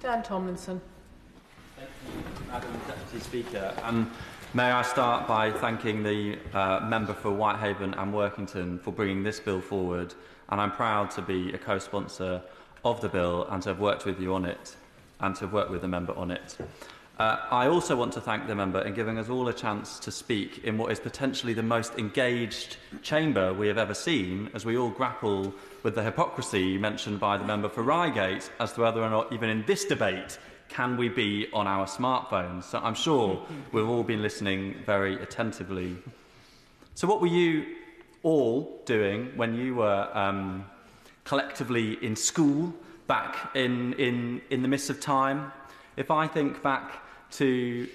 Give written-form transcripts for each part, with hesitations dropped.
Dan Tomlinson. Thank you, Madam Deputy Speaker. And may I start by thanking the member for Whitehaven and Workington for bringing this bill forward. And I'm proud to be a co-sponsor of the bill and to have worked with you on it and to have worked with the member on it. I also want to thank the member in giving us all a chance to speak in what is potentially the most engaged chamber we have ever seen, as we all grapple with the hypocrisy mentioned by the member for Reigate as to whether or not, even in this debate, can we be on our smartphones. So I'm sure we've all been listening very attentively. So what were you all doing when you were collectively in school back in the midst of time? If I think back to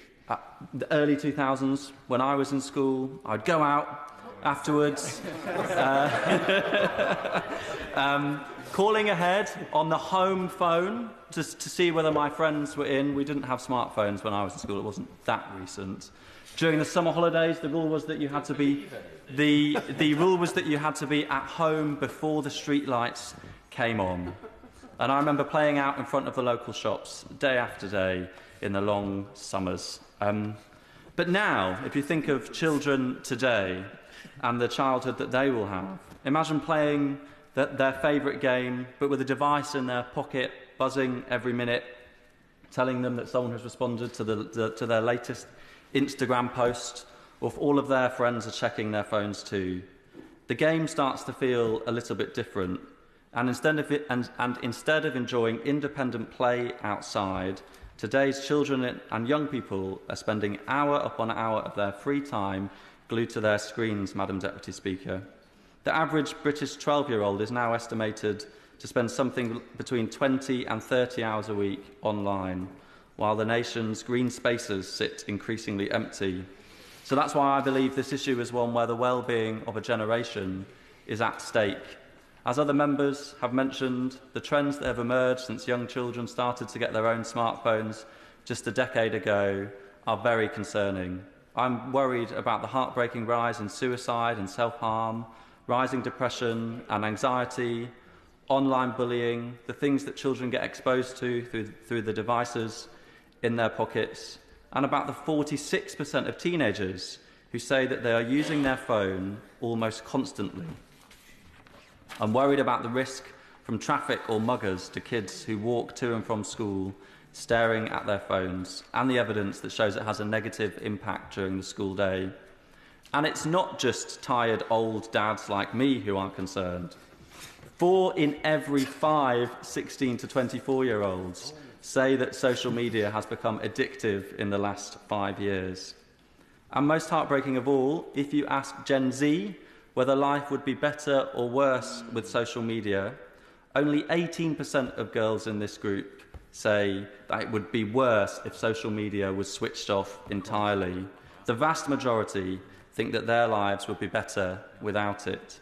the early 2000s, when I was in school, I'd go out afterwards, calling ahead on the home phone just to see whether my friends were in. We didn't have smartphones when I was in school. It wasn't that recent. During the summer holidays, the rule was that you had to be the rule was that you had to be at home before the street lights came on. And I remember playing out in front of the local shops day after day in the long summers. But now, if you think of children today and the childhood that they will have, imagine playing their favourite game, but with a device in their pocket, buzzing every minute, telling them that someone has responded to their latest Instagram post, or if all of their friends are checking their phones too. The game starts to feel a little bit different. And instead of enjoying independent play outside, today's children and young people are spending hour upon hour of their free time glued to their screens, Madam Deputy Speaker. The average British 12-year-old is now estimated to spend something between 20 and 30 hours a week online, while the nation's green spaces sit increasingly empty. So that's why I believe this issue is one where the well-being of a generation is at stake. As other members have mentioned, the trends that have emerged since young children started to get their own smartphones just a decade ago are very concerning. I'm worried about the heartbreaking rise in suicide and self-harm, rising depression and anxiety, online bullying, the things that children get exposed to through the devices in their pockets, and about the 46% of teenagers who say that they are using their phone almost constantly. I'm worried about the risk from traffic or muggers to kids who walk to and from school staring at their phones, and the evidence that shows it has a negative impact during the school day. And it's not just tired old dads like me who are concerned. 4 in every 5 16 to 24-year-olds say that social media has become addictive in the last 5 years. And most heartbreaking of all, if you ask Gen Z whether life would be better or worse with social media, only 18% of girls in this group say that it would be worse if social media was switched off entirely. The vast majority think that their lives would be better without it.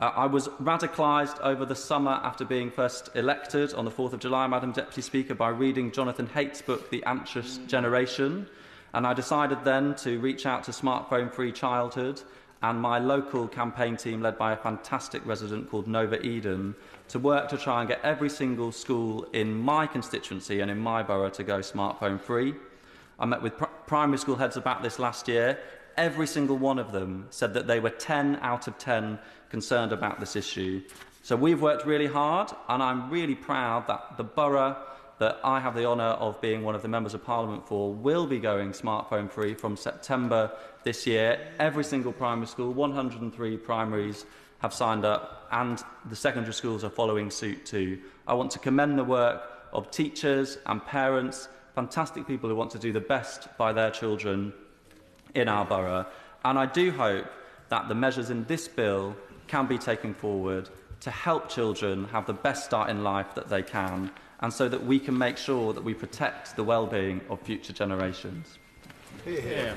I was radicalised over the summer after being first elected on the 4th of July, Madam Deputy Speaker, by reading Jonathan Haidt's book, The Anxious Generation, and I decided then to reach out to smartphone-free childhood and my local campaign team, led by a fantastic resident called Nova Eden, to work to try and get every single school in my constituency and in my borough to go smartphone-free. I met with primary school heads about this last year. Every single one of them said that they were 10 out of 10 concerned about this issue. So we've worked really hard, and I'm really proud that the borough that I have the honour of being one of the members of Parliament for will be going smartphone free from September this year. Every single primary school, 103 primaries, have signed up, and the secondary schools are following suit too. I want to commend the work of teachers and parents, fantastic people who want to do the best by their children in our borough, and I do hope that the measures in this bill can be taken forward to help children have the best start in life that they can, and so that we can make sure that we protect the well-being of future generations. Yeah.